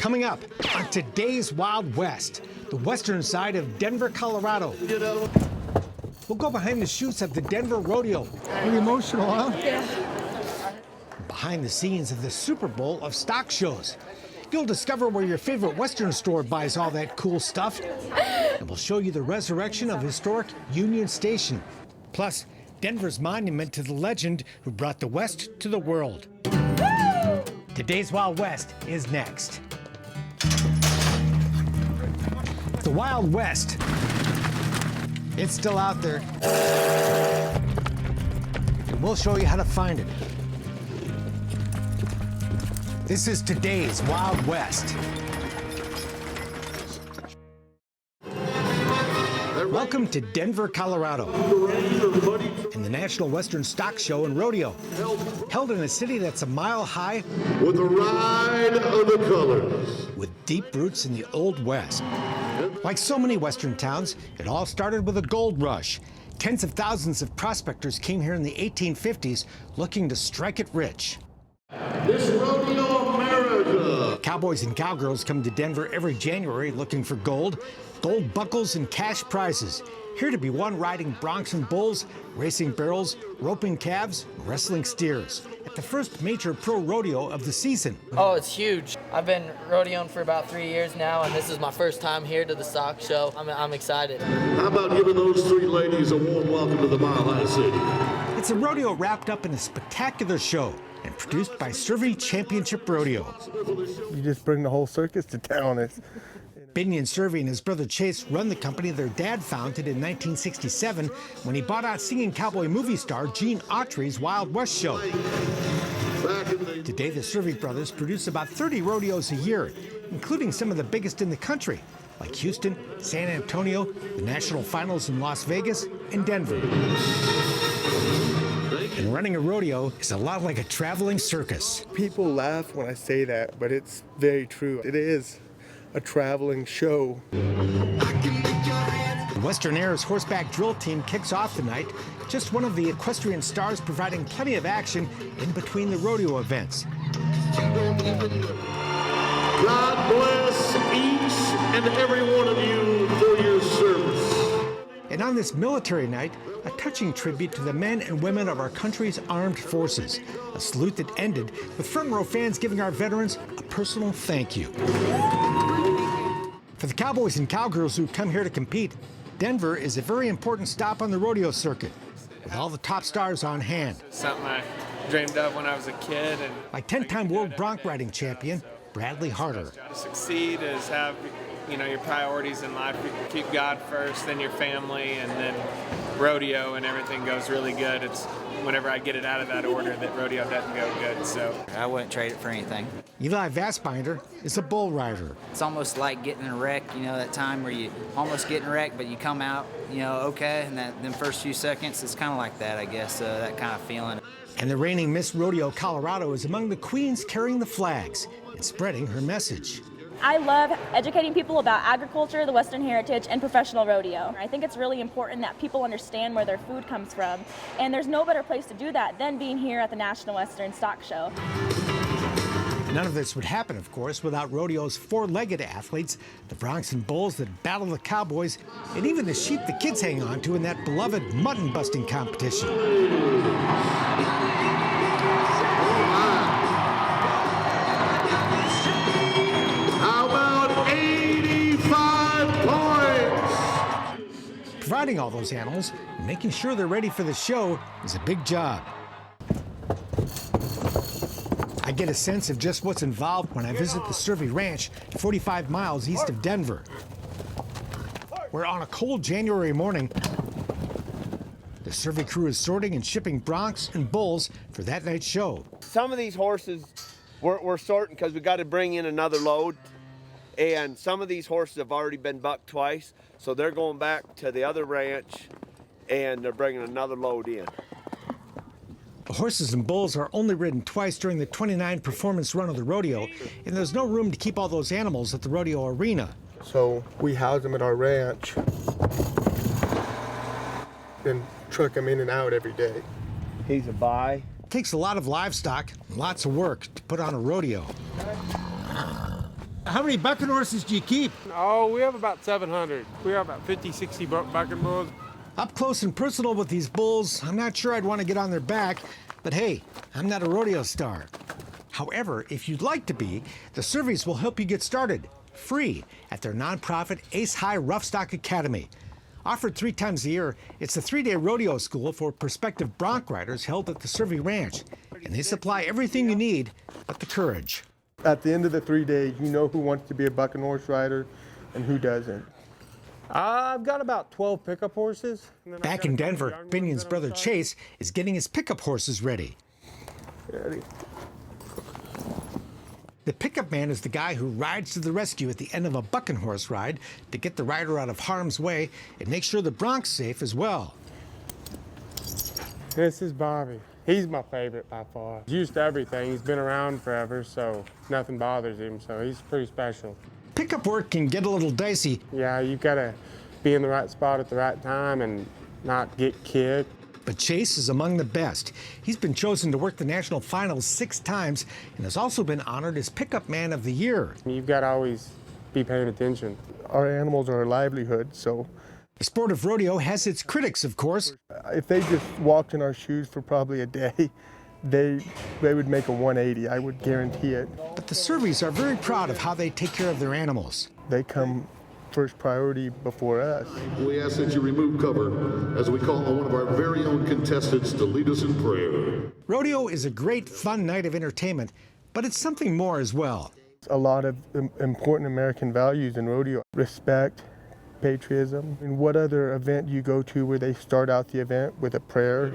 Coming up on today's Wild West, the western side of Denver, Colorado. We'll go behind the chutes of the Denver Rodeo. Pretty emotional, huh? Yeah. Behind the scenes of the Super Bowl of stock shows. You'll discover where your favorite Western store buys all that cool stuff. And we'll show you the resurrection of historic Union Station. Plus, Denver's monument to the legend who brought the West to the world. Today's Wild West is next. The Wild West. It's still out there. And we'll show you how to find it. This is today's Wild West. Welcome to Denver, Colorado, and the National Western Stock Show and Rodeo, held in a city that's a mile high with the ride of the colors, with deep roots in the Old West. Like so many Western towns, it all started with a gold rush. Tens of thousands of prospectors came here in the 1850s looking to strike it rich. This Rodeo America. Cowboys and cowgirls come to Denver every January looking for gold buckles and cash prizes. Here to be won riding broncs and bulls, racing barrels, roping calves, wrestling steers. At the first major pro rodeo of the season. Oh, it's huge. I've been rodeoing for about 3 years now, and this is my first time here to the stock show. I'm excited. How about giving those three ladies a warm welcome to the Mile High City? It's a rodeo wrapped up in a spectacular show and produced by Survey Championship Rodeo. You just bring the whole circus to town. Binion Survey and his brother Chase run the company their dad founded in 1967 when he bought out singing cowboy movie star Gene Autry's Wild West show. Today, the Survey brothers produce about 30 rodeos a year, including some of the biggest in the country, like Houston, San Antonio, the national finals in Las Vegas, and Denver. And running a rodeo is a lot like a traveling circus. People laugh when I say that, but it's very true. It is a traveling show. The Western Air's horseback drill team kicks off the night, just one of the equestrian stars providing plenty of action in between the rodeo events. God bless each and every one of you for your service. And on this military night, a touching tribute to the men and women of our country's armed forces. A salute that ended with front row fans giving our veterans a personal thank you. For the cowboys and cowgirls who come here to compete, Denver is a very important stop on the rodeo circuit, with all the top stars on hand. Something I dreamed of when I was a kid. And like 10-time world bronc riding champion Bradley Harder. To succeed is have, your priorities in life. Keep God first, then your family, and then rodeo, and everything goes really good. It's whenever I get it out of that order that rodeo doesn't go good. So I wouldn't trade it for anything. Eli Vassbinder is a bull rider. It's almost like getting in a wreck, that time where you almost get in a wreck, but you come out, okay, and them first few seconds, it's kind of like that, I guess, that kind of feeling. And the reigning Miss Rodeo Colorado is among the queens carrying the flags and spreading her message. I love educating people about agriculture, the Western heritage, and professional rodeo. I think it's really important that people understand where their food comes from, and there's no better place to do that than being here at the National Western Stock Show. None of this would happen, of course, without rodeo's four-legged athletes, the broncs and bulls that battle the cowboys, and even the sheep the kids hang on to in that beloved mutton-busting competition. How about 85 points? Providing all those animals and making sure they're ready for the show is a big job. I get a sense of just what's involved when I visit the Survey Ranch, 45 miles east of Denver, where on a cold January morning, the Survey crew is sorting and shipping broncs and bulls for that night's show. Some of these horses we're sorting because we got to bring in another load, and some of these horses have already been bucked twice, so they're going back to the other ranch and they're bringing another load in. The horses and bulls are only ridden twice during the 29 performance run of the rodeo, and there's no room to keep all those animals at the rodeo arena. So we house them at our ranch and truck them in and out every day. He's a buy. It takes a lot of livestock and lots of work to put on a rodeo. How many bucking horses do you keep? Oh, we have about 700. We have about 50, 60 bucking bulls. Up close and personal with these bulls, I'm not sure I'd want to get on their back, but hey, I'm not a rodeo star. However, if you'd like to be, the surveys will help you get started, free, at their nonprofit Ace High Rough Stock Academy. Offered 3 times a year, it's a 3-day rodeo school for prospective bronc riders held at the Survey Ranch, and they supply everything you need but the courage. At the end of the 3 days, you know who wants to be a bucking horse rider and who doesn't. I've got about 12 pickup horses. Back in Denver, Binion's brother Chase is getting his pickup horses ready. Ready. The pickup man is the guy who rides to the rescue at the end of a bucking horse ride to get the rider out of harm's way and make sure the bronc's safe as well. This is Bobby. He's my favorite by far. He's used to everything. He's been around forever, so nothing bothers him, so he's pretty special. Pickup work can get a little dicey. Yeah, you gotta be in the right spot at the right time and not get kicked. But Chase is among the best. He's been chosen to work the national finals 6 times and has also been honored as Pickup Man of the Year. You've got to always be paying attention. Our animals are our livelihood, so The sport of rodeo has its critics, of course. if they just walked in our shoes for probably a day, they would make a 180, I would guarantee it. But the Surveys are very proud of how they take care of their animals. They come first priority before us. We ask that you remove cover as we call on one of our very own contestants to lead us in prayer. Rodeo is a great, fun night of entertainment, but it's something more as well. A lot of important American values in rodeo: respect, patriotism. And what other event do you go to where they start out the event with a prayer?